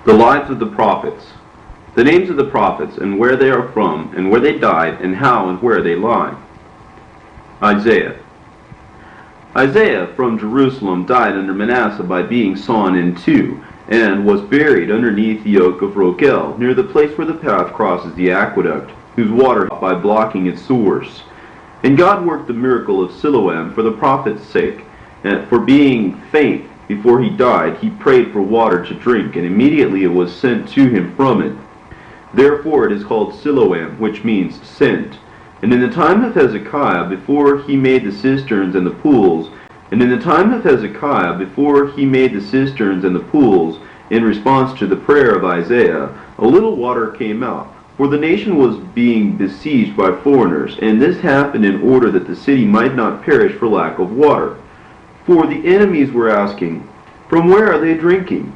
The lives of the prophets. The names of the prophets, and where they are from, and where they died, and how and where they lie. Isaiah. Isaiah from Jerusalem died under Manasseh by being sawn in two, and was buried underneath the oak of Rogel, near the place where the path crosses the aqueduct, whose water by blocking its source. And God worked the miracle of Siloam for the prophet's sake, and for being faint before he died, he prayed for water to drink, and immediately it was sent to him from it. Therefore it is called Siloam, which means sent. And in the time of Hezekiah, before he made the cisterns and the pools, in response to the prayer of Isaiah, a little water came out. For the nation was being besieged by foreigners, and this happened in order that the city might not perish for lack of water. For the enemies were asking, "From where are they drinking?"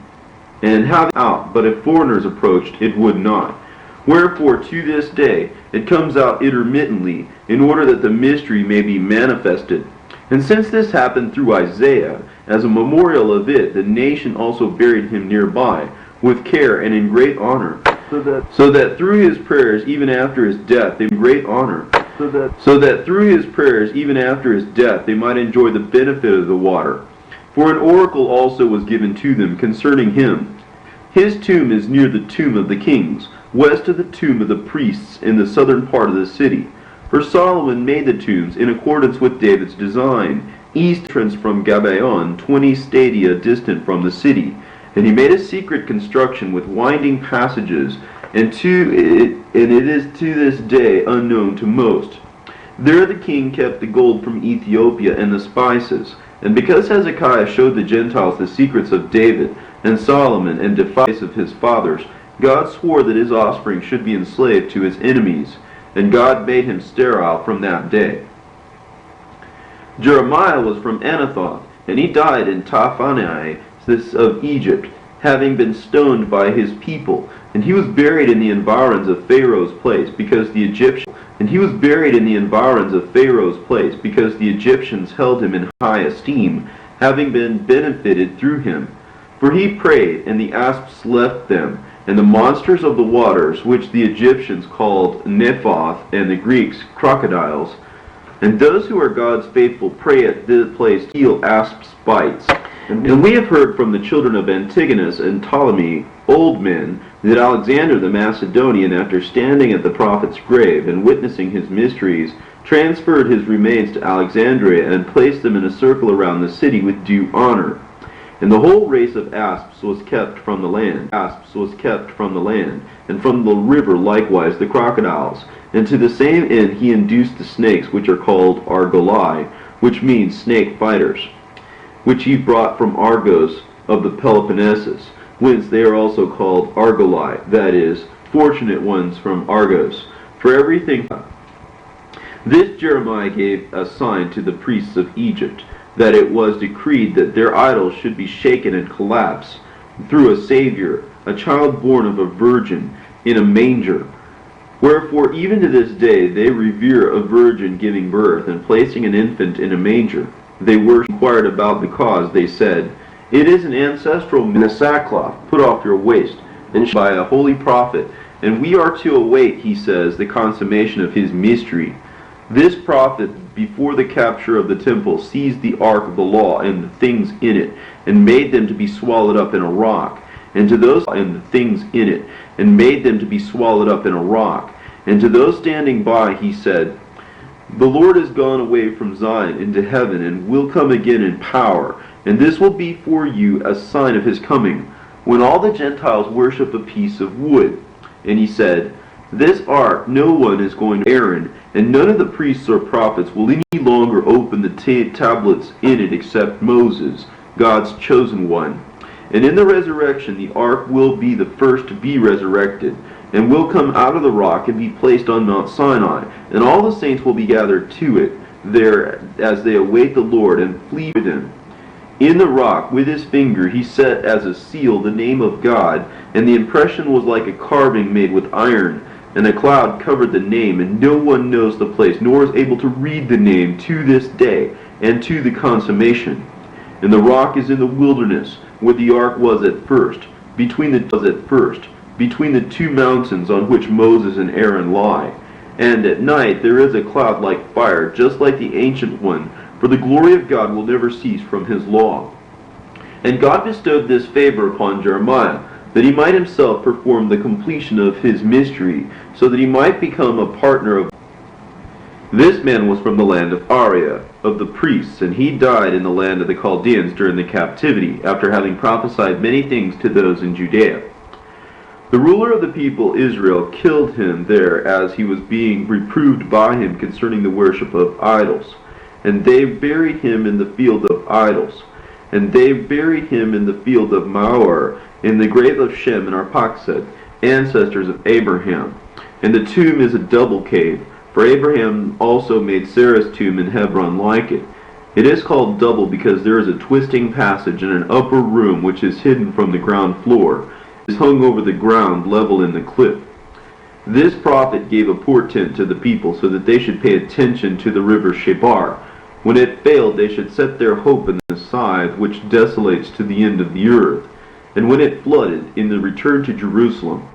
And how out, but if foreigners approached, it would not. Wherefore to this day it comes out intermittently, in order that the mystery may be manifested. And since this happened through Isaiah, as a memorial of it, the nation also buried him nearby, with care and in great honor, so that through his prayers even after his death they might enjoy the benefit of the water. For an oracle also was given to them concerning him. His tomb is near the tomb of the kings, west of the tomb of the priests in the southern part of the city. For Solomon made the tombs in accordance with David's design, east entrance from Gabaon, 20 stadia distant from the city. And he made a secret construction with winding passages, and it is to this day unknown to most. There the king kept the gold from Ethiopia and the spices. And because Hezekiah showed the Gentiles the secrets of David and Solomon and defiance of his fathers, God swore that his offspring should be enslaved to his enemies, and God made him sterile from that day. Jeremiah was from Anathoth, and he died in Taphaneah of Egypt, having been stoned by his people. And he was buried in the environs of Pharaoh's place, because the Egyptians held him in high esteem, having been benefited through him. For he prayed, and the asps left them, and the monsters of the waters, which the Egyptians called Nephoth, and the Greeks crocodiles. And those who are God's faithful pray at this place heal asps' bites. And we have heard from the children of Antigonus and Ptolemy, old men, that Alexander the Macedonian, after standing at the prophet's grave and witnessing his mysteries, transferred his remains to Alexandria and placed them in a circle around the city with due honor. And the whole race of asps was kept from the land, and from the river likewise the crocodiles. And to the same end he induced the snakes, which are called argolai, which means snake fighters, which he brought from Argos of the Peloponnesus, whence they are also called argolai, that is, fortunate ones from Argos. For everything this Jeremiah gave a sign to the priests of Egypt, that it was decreed that their idols should be shaken and collapse, through a Savior, a child born of a virgin, in a manger. Wherefore even to this day they revere a virgin giving birth, and placing an infant in a manger. They were inquired about the cause. They said, "It is an ancestral in a sackcloth, put off your waist, and by a holy prophet, and we are to await," he says, "the consummation of his mystery." This prophet, before the capture of the temple, seized the ark of the law and the things in it, and made them to be swallowed up in a rock. And to those standing by he said, "The Lord is gone away from Zion into heaven, and will come again in power. And this will be for you a sign of his coming, when all the Gentiles worship a piece of wood." And he said, "This ark no one is going to Aaron, and none of the priests or prophets will any longer open the tablets in it except Moses, God's chosen one. And in the resurrection the ark will be the first to be resurrected, and will come out of the rock and be placed on Mount Sinai, and all the saints will be gathered to it there as they await the Lord and flee with him. In the rock with his finger he set as a seal the name of God, and the impression was like a carving made with iron, and a cloud covered the name, and no one knows the place, nor is able to read the name to this day, and to the consummation. And the rock is in the wilderness, where the ark was at first. between the two mountains on which Moses and Aaron lie. And at night there is a cloud like fire, just like the ancient one, for the glory of God will never cease from his law. And God bestowed this favor upon Jeremiah, that he might himself perform the completion of his mystery, so that he might become a partner of. This man was from the land of Ariah, of the priests, and he died in the land of the Chaldeans during the captivity, after having prophesied many things to those in Judea. The ruler of the people Israel killed him there as he was being reproved by him concerning the worship of idols. And they buried him in the field of idols. And they buried him in the field of Maor, in the grave of Shem and Arphaxad, ancestors of Abraham. And the tomb is a double cave, for Abraham also made Sarah's tomb in Hebron like it. It is called double because there is a twisting passage in an upper room which is hidden from the ground floor. It is hung over the ground level in the cliff. This prophet gave a portent to the people so that they should pay attention to the river Shebar. When it failed, they should set their hope in the scythe which desolates to the end of the earth. And when it flooded, in the return to Jerusalem.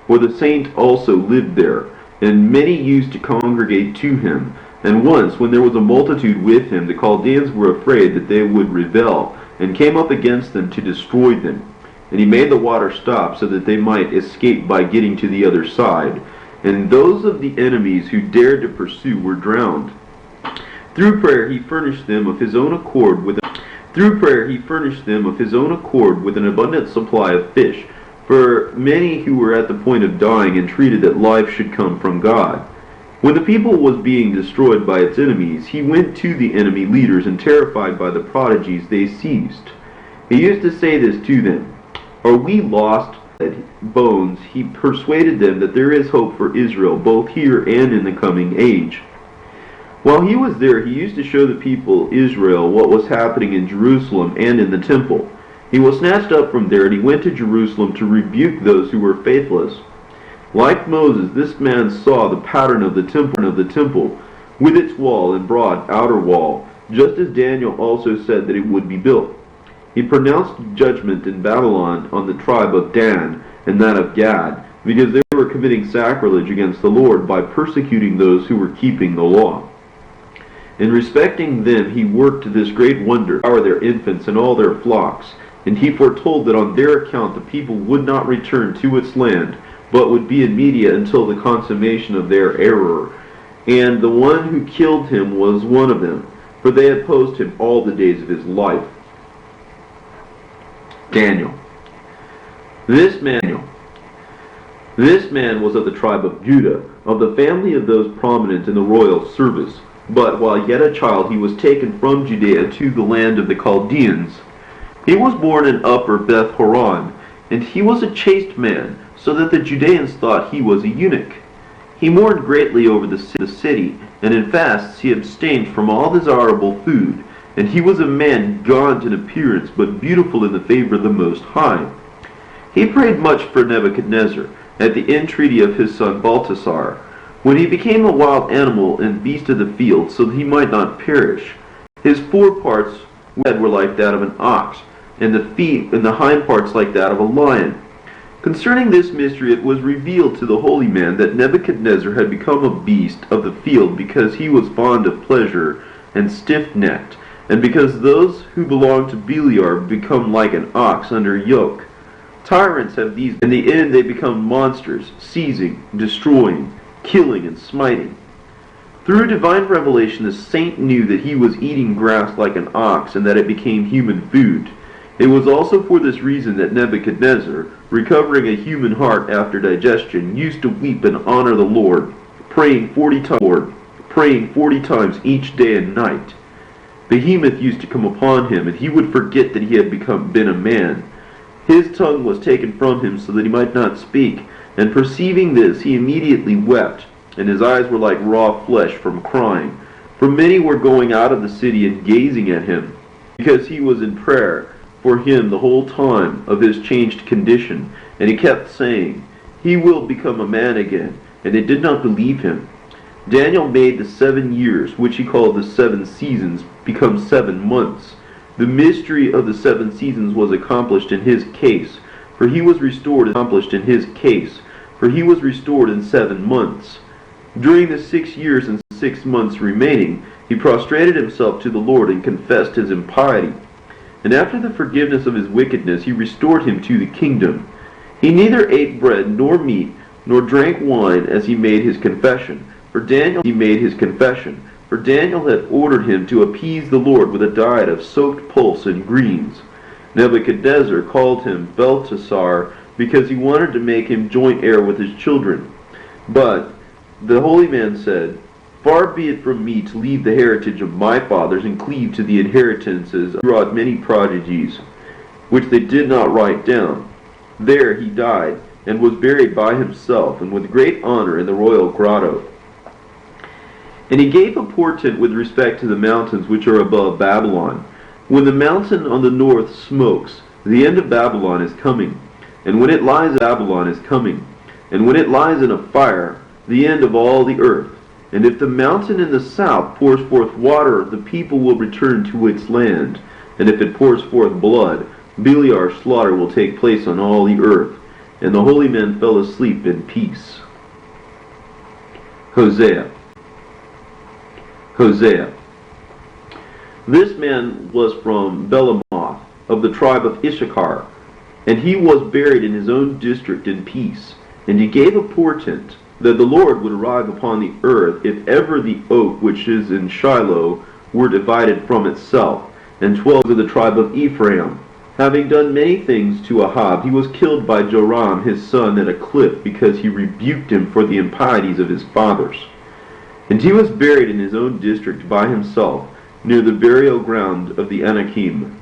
For the saint also lived there, and many used to congregate to him. And once, when there was a multitude with him, the Chaldeans were afraid that they would rebel, and came up against them to destroy them. And he made the water stop so that they might escape by getting to the other side. And those of the enemies who dared to pursue were drowned. Through prayer he furnished them of his own accord with an abundant supply of fish, for many who were at the point of dying entreated that life should come from God. When the people was being destroyed by its enemies, he went to the enemy leaders, and terrified by the prodigies they seized. He used to say this to them, "Are we lost bones?" He persuaded them that there is hope for Israel, both here and in the coming age. While he was there, he used to show the people Israel what was happening in Jerusalem and in the temple. He was snatched up from there, and he went to Jerusalem to rebuke those who were faithless. Like Moses, this man saw the pattern of the temple, with its wall and broad outer wall, just as Daniel also said that it would be built. He pronounced judgment in Babylon on the tribe of Dan and that of Gad, because they were committing sacrilege against the Lord by persecuting those who were keeping the law. In respecting them he worked this great wonder, devour their infants and all their flocks, and he foretold that on their account the people would not return to its land, but would be in Media until the consummation of their error. And the one who killed him was one of them, for they opposed him all the days of his life. Daniel. This man was of the tribe of Judah, of the family of those prominent in the royal service. But while yet a child, he was taken from Judea to the land of the Chaldeans. He was born in Upper Beth Horon, and he was a chaste man, so that the Judeans thought he was a eunuch. He mourned greatly over the city, and in fasts he abstained from all desirable food. And he was a man gaunt in appearance, but beautiful in the favor of the Most High. He prayed much for Nebuchadnezzar, at the entreaty of his son Baltasar, when he became a wild animal and beast of the field, so that he might not perish. His foreparts were like that of an ox, and the feet and the hind parts like that of a lion. Concerning this mystery it was revealed to the holy man that Nebuchadnezzar had become a beast of the field because he was fond of pleasure and stiff-necked, and because those who belong to Beliar become like an ox under yoke. Tyrants have these, in the end they become monsters, seizing, destroying, killing, and smiting. Through divine revelation the saint knew that he was eating grass like an ox, and that it became human food. It was also for this reason that Nebuchadnezzar, recovering a human heart after digestion, used to weep and honor the Lord, praying 40 times each day and night. Behemoth used to come upon him, and he would forget that he had been a man. His tongue was taken from him so that he might not speak, and perceiving this he immediately wept, and his eyes were like raw flesh from crying. For many were going out of the city and gazing at him, because he was in prayer for him the whole time of his changed condition, and he kept saying, "He will become a man again," and they did not believe him. Daniel made the 7 years, which he called the 7 seasons, become 7 months. The mystery of the 7 seasons was accomplished in his case, for he was restored and accomplished in his case, for he was restored in 7 months. During the 6 years and 6 months remaining, he prostrated himself to the Lord and confessed his impiety. And after the forgiveness of his wickedness, he restored him to the kingdom. He neither ate bread nor meat, nor drank wine as he made his confession. For Daniel had ordered him to appease the Lord with a diet of soaked pulse and greens. Nebuchadnezzar called him Belteshazzar because he wanted to make him joint heir with his children. But the holy man said, "Far be it from me to leave the heritage of my fathers and cleave to the inheritances." He wrought many prodigies, which they did not write down. There he died, and was buried by himself, and with great honor in the royal grotto. And he gave a portent with respect to the mountains which are above Babylon. When the mountain on the north smokes, the end of Babylon is coming. And when it lies, Babylon is coming. And when it lies in a fire, the end of all the earth. And if the mountain in the south pours forth water, the people will return to its land. And if it pours forth blood, Beliar's slaughter will take place on all the earth. And the holy men fell asleep in peace. Hosea. This man was from Belamoth, of the tribe of Issachar, and he was buried in his own district in peace. And he gave a portent that the Lord would arrive upon the earth if ever the oak which is in Shiloh were divided from itself. And 12 of the tribe of Ephraim, having done many things to Ahab, he was killed by Joram his son at a cliff, because he rebuked him for the impieties of his fathers. And he was buried in his own district by himself, near the burial ground of the Anakim.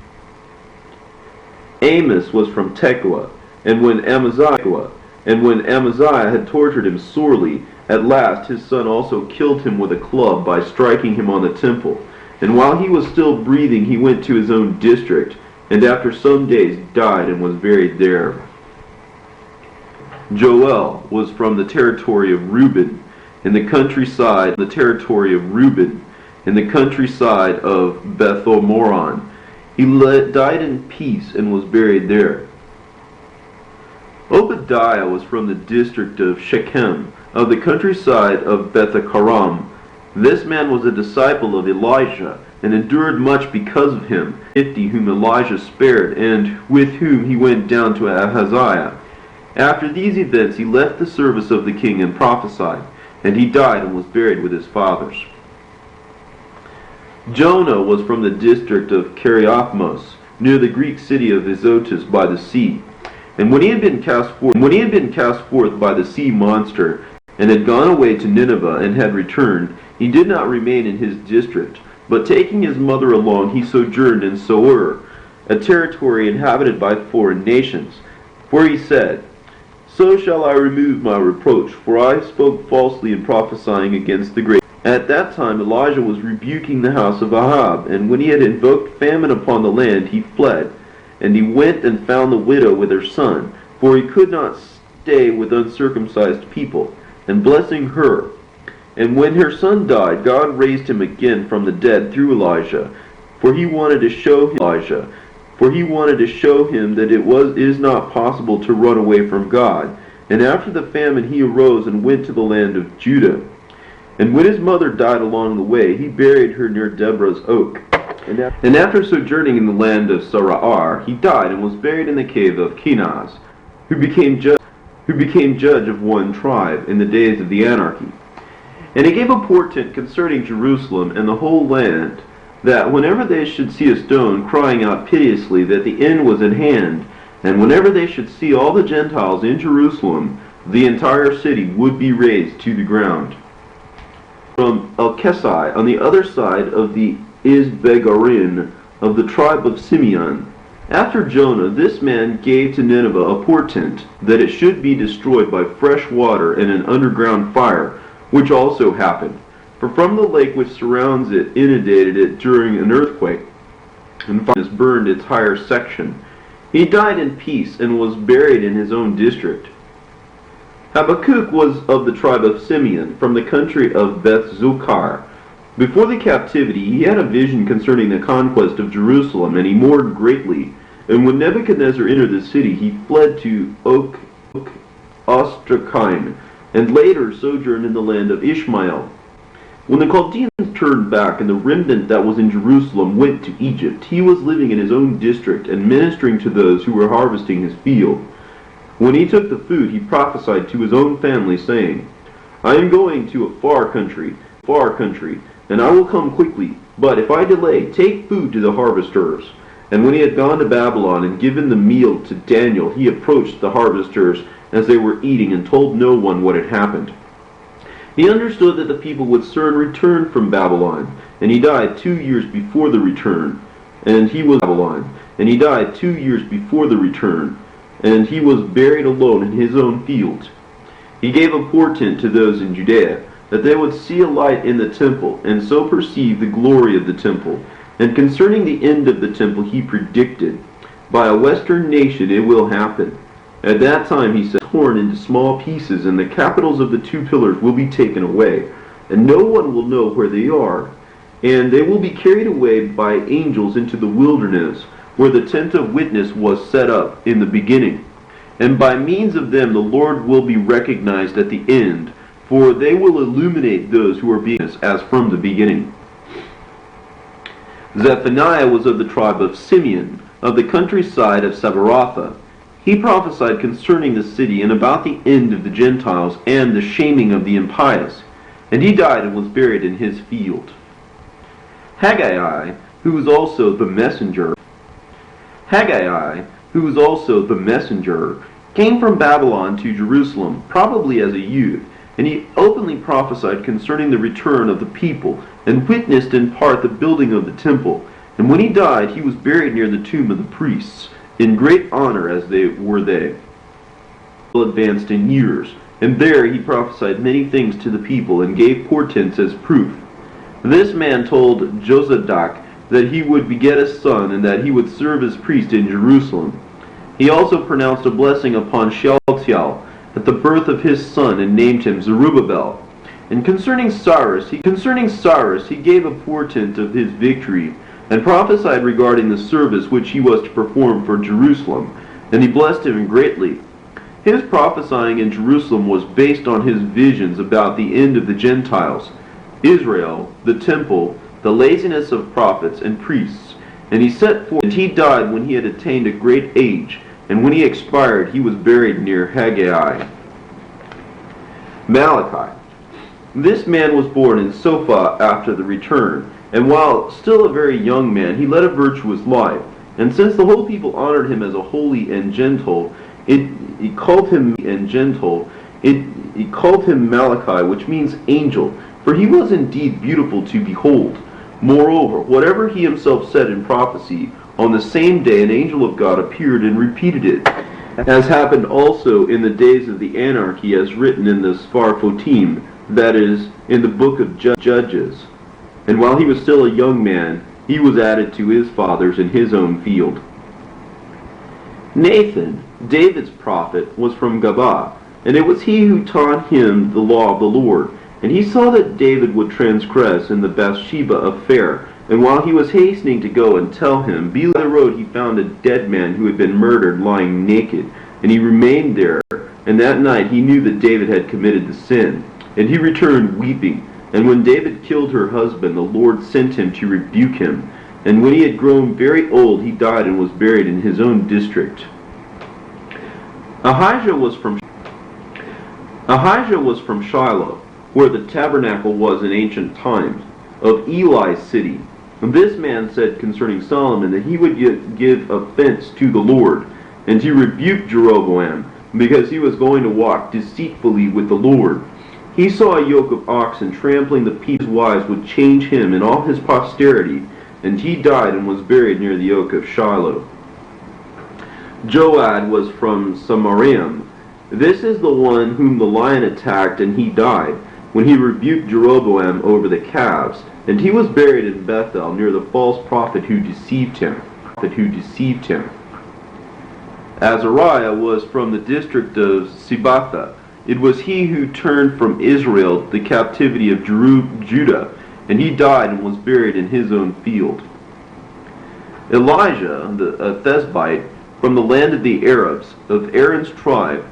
Amos was from Tekoa, and when Amaziah had tortured him sorely, at last his son also killed him with a club by striking him on the temple. And while he was still breathing, he went to his own district, and after some days died and was buried there. Joel was from the territory of Reuben, in the countryside of Bethhomoron. He died in peace and was buried there. Obadiah was from the district of Shechem, of the countryside of Bethakaram. This man was a disciple of Elijah, and endured much because of him, 50 whom Elijah spared, and with whom he went down to Ahaziah. After these events he left the service of the king and prophesied, and he died and was buried with his fathers. Jonah was from the district of Kiriathmos, near the Greek city of Azotus by the sea. And when he had been cast forth by the sea monster, and had gone away to Nineveh and had returned, he did not remain in his district, but taking his mother along, he sojourned in Soar, a territory inhabited by foreign nations. For he said, "So shall I remove my reproach, for I spoke falsely in prophesying against the great." At that time Elijah was rebuking the house of Ahab, and when he had invoked famine upon the land, he fled. And he went and found the widow with her son, for he could not stay with uncircumcised people, and blessing her. And when her son died, God raised him again from the dead through Elijah, for he wanted to show him that it is not possible to run away from God. And after the famine he arose and went to the land of Judah. And when his mother died along the way, he buried her near Deborah's oak. And after sojourning in the land of Sarar, he died and was buried in the cave of Kenaz, who became judge of one tribe in the days of the anarchy. And he gave a portent concerning Jerusalem and the whole land, that whenever they should see a stone crying out piteously that the end was at hand, and whenever they should see all the Gentiles in Jerusalem, the entire city would be razed to the ground. From Elkesai, on the other side of the Isbegarin, of the tribe of Simeon, after Jonah, this man gave to Nineveh a portent, that it should be destroyed by fresh water and an underground fire, which also happened. For from the lake which surrounds it inundated it during an earthquake, and fire burned its higher section. He died in peace and was buried in his own district. Habakkuk was of the tribe of Simeon, from the country of Beth-Zukkar. Before the captivity, he had a vision concerning the conquest of Jerusalem, and he mourned greatly. And when Nebuchadnezzar entered the city, he fled to Ostrakim, and later sojourned in the land of Ishmael. When the Chaldeans turned back, and the remnant that was in Jerusalem went to Egypt, he was living in his own district and ministering to those who were harvesting his field. When he took the food, he prophesied to his own family, saying, I am going to a far country, and I will come quickly. But if I delay, take food to the harvesters. And when he had gone to Babylon and given the meal to Daniel, he approached the harvesters as they were eating and told no one what had happened. He understood that the people would soon return from Babylon, and he died 2 years before the return. And he was buried alone in his own field. He gave a portent to those in Judea, that they would see a light in the temple, and so perceive the glory of the temple. And concerning the end of the temple he predicted, by a western nation it will happen. At that time, he said, torn into small pieces, and the capitals of the 2 pillars will be taken away, and no one will know where they are. And they will be carried away by angels into the wilderness, where the tent of witness was set up in the beginning. And by means of them the Lord will be recognized at the end, for they will illuminate those who are being as from the beginning. Zephaniah was of the tribe of Simeon, of the countryside of Sabaratha. He prophesied concerning the city and about the end of the Gentiles and the shaming of the impious. And he died and was buried in his field. Haggai, who was also the messenger, came from Babylon to Jerusalem, probably as a youth, and he openly prophesied concerning the return of the people, and witnessed in part the building of the temple. And when he died, he was buried near the tomb of the priests, in great honor as they were they. Advanced in years, and there he prophesied many things to the people, and gave portents as proof. This man told Josadak that he would beget a son, and that he would serve as priest in Jerusalem. He also pronounced a blessing upon Shealtiel at the birth of his son, and named him Zerubbabel. And concerning Cyrus, he gave a portent of his victory, and prophesied regarding the service which he was to perform for Jerusalem, and he blessed him greatly. His prophesying in Jerusalem was based on his visions about the end of the Gentiles, Israel, the temple, the laziness of prophets and priests. And he set forth, and he died when he had attained a great age, and when he expired, he was buried near Haggai. Malachi. This man was born in Sophah after the return, and while still a very young man, he led a virtuous life. And since the whole people honored him as a holy and gentle, he called him Malachi, which means angel, for he was indeed beautiful to behold. Moreover, whatever he himself said in prophecy, on the same day an angel of God appeared and repeated it, as happened also in the days of the anarchy, as written in the Sfarfotim, that is, in the book of Judges. And while he was still a young man, he was added to his fathers in his own field. Nathan, David's prophet, was from Gabaa, and it was he who taught him the law of the Lord. And he saw that David would transgress in the Bathsheba affair. And while he was hastening to go and tell him, by the road he found a dead man who had been murdered lying naked. And he remained there. And that night he knew that David had committed the sin. And he returned weeping. And when David killed her husband, the Lord sent him to rebuke him. And when he had grown very old, he died and was buried in his own district. Ahijah was from Shiloh, where the tabernacle was in ancient times, of Eli's city. And this man said concerning Solomon that he would give offense to the Lord, and he rebuked Jeroboam, because he was going to walk deceitfully with the Lord. He saw a yoke of oxen trampling the people's wives would change him and all his posterity, and he died and was buried near the oak of Shiloh. Joad was from Samaraim. This is the one whom the lion attacked, and he died, when he rebuked Jeroboam over the calves, and he was buried in Bethel near the false prophet who deceived him. Azariah was from the district of Sibatha. It was he who turned from Israel the captivity of Judah, and he died and was buried in his own field. Elijah, a Thesbite, from the land of the Arabs, of Aaron's tribe,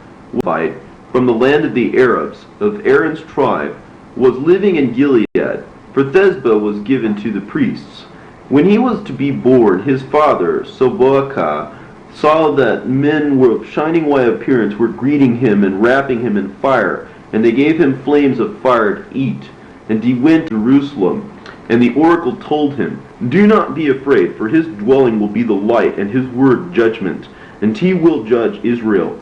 was living in Gilead, for Thesba was given to the priests. When he was to be born, his father, Soboachah, saw that men of shining white appearance were greeting him and wrapping him in fire, and they gave him flames of fire to eat. And he went to Jerusalem, and the oracle told him, "Do not be afraid, for his dwelling will be the light, and his word judgment, and he will judge Israel."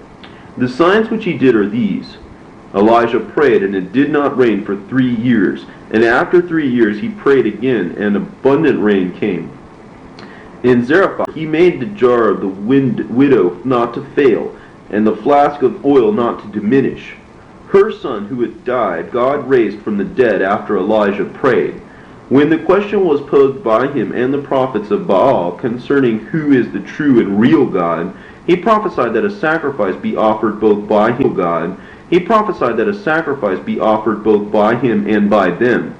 The signs which he did are these. Elijah prayed, and it did not rain for 3 years. And after 3 years he prayed again, and abundant rain came. In Zarephath he made the jar of the widow not to fail, and the flask of oil not to diminish. Her son who had died, God raised from the dead after Elijah prayed. When the question was posed by him and the prophets of Baal concerning who is the true and real God, he prophesied that a sacrifice be offered both by him and by them,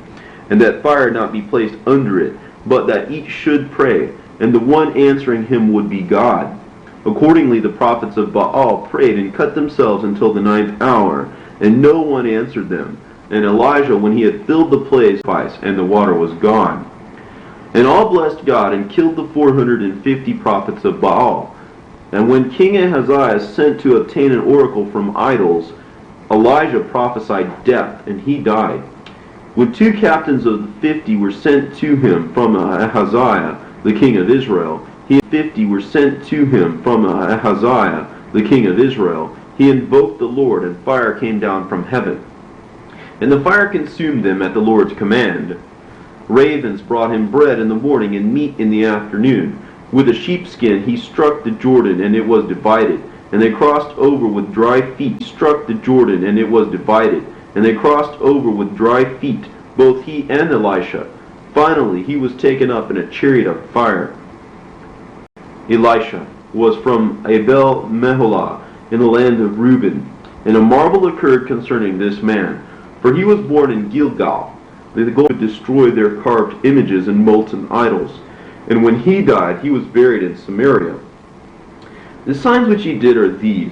and that fire not be placed under it, but that each should pray, and the one answering him would be God. Accordingly the prophets of Baal prayed and cut themselves until the 9th hour, and no one answered them. And Elijah, when he had filled the place, and the water was gone. And all blessed God, and killed the 450 prophets of Baal. And when King Ahaziah sent to obtain an oracle from idols, Elijah prophesied death, and he died. When 2 captains of the 50 were sent to him from Ahaziah, the king of Israel, he invoked the Lord, and fire came down from heaven. And the fire consumed them at the Lord's command. Ravens brought him bread in the morning and meat in the afternoon. With a sheepskin he struck the Jordan, and it was divided. And they crossed over with dry feet. Both he and Elisha. Finally he was taken up in a chariot of fire. Elisha was from Abel Meholah in the land of Reuben. And a marvel occurred concerning this man, for he was born in Gilgal. The goal to destroy their carved images and molten idols. And when he died, he was buried in Samaria. The signs which he did are these.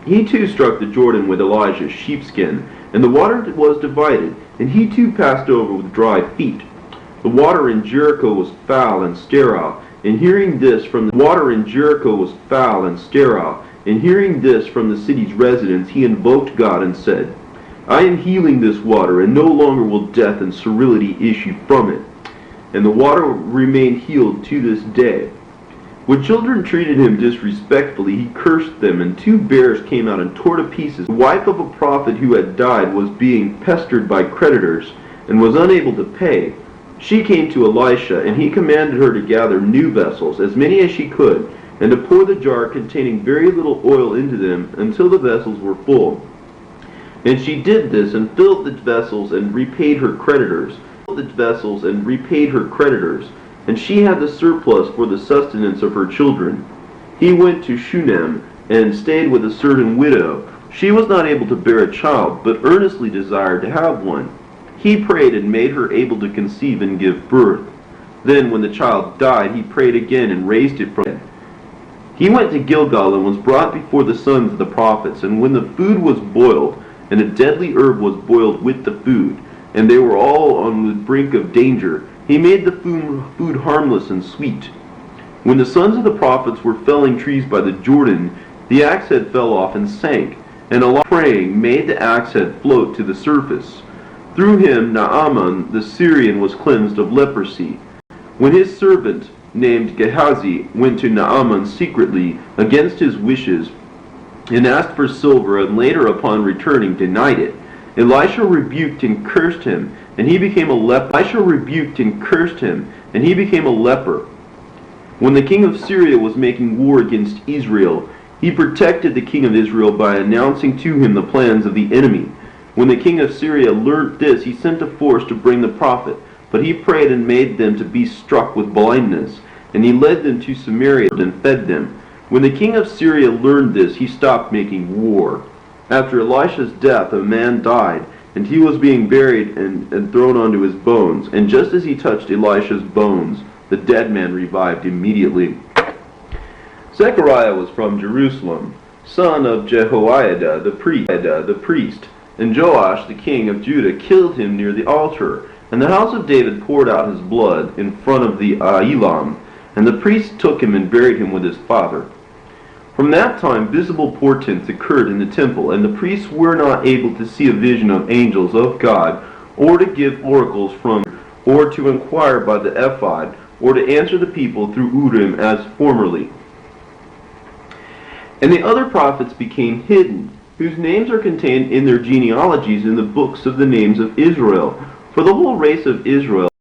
He too struck the Jordan with Elijah's sheepskin, and the water was divided, and he too passed over with dry feet. The water in Jericho was foul and sterile, and hearing this from the city's residents, he invoked God and said, "I am healing this water, and no longer will death and sterility issue from it." And the water remained healed to this day. When children treated him disrespectfully, he cursed them, and 2 bears came out and tore to pieces. The wife of a prophet who had died was being pestered by creditors, and was unable to pay. She came to Elisha, and he commanded her to gather new vessels, as many as she could, and to pour the jar containing very little oil into them, until the vessels were full. And she did this, and filled the vessels, and repaid her creditors. And she had the surplus for the sustenance of her children. He went to Shunem, and stayed with a certain widow. She was not able to bear a child, but earnestly desired to have one. He prayed, and made her able to conceive and give birth. Then, when the child died, he prayed again, and raised it from the dead. He went to Gilgal, and was brought before the sons of the prophets. And when the food was boiled, and a deadly herb was boiled with the food, and they were all on the brink of danger, he made the food harmless and sweet. When the sons of the prophets were felling trees by the Jordan, the axe head fell off and sank, and Elijah, praying, made the axe head float to the surface. Through him Naaman the Syrian was cleansed of leprosy. When his servant named Gehazi went to Naaman secretly against his wishes, and asked for silver, and later upon returning denied it, Elisha rebuked and cursed him, and he became a leper. When the king of Syria was making war against Israel, he protected the king of Israel by announcing to him the plans of the enemy. When the king of Syria learnt this, he sent a force to bring the prophet, but he prayed and made them to be struck with blindness, and he led them to Samaria and fed them. When the king of Syria learned this, he stopped making war. After Elisha's death, a man died, and he was being buried and thrown onto his bones. And just as he touched Elisha's bones, The dead man revived immediately. Zechariah was from Jerusalem, son of Jehoiada the priest, and Joash the king of Judah killed him near the altar, and the house of David poured out his blood in front of the Ailam, and the priests took him and buried him with his father. From that time visible portents occurred in the temple, and the priests were not able to see a vision of angels of God, or to give oracles from, or to inquire by the ephod, or to answer the people through Urim as formerly. And the other prophets became hidden, whose names are contained in their genealogies in the books of the names of Israel. For the whole race of Israel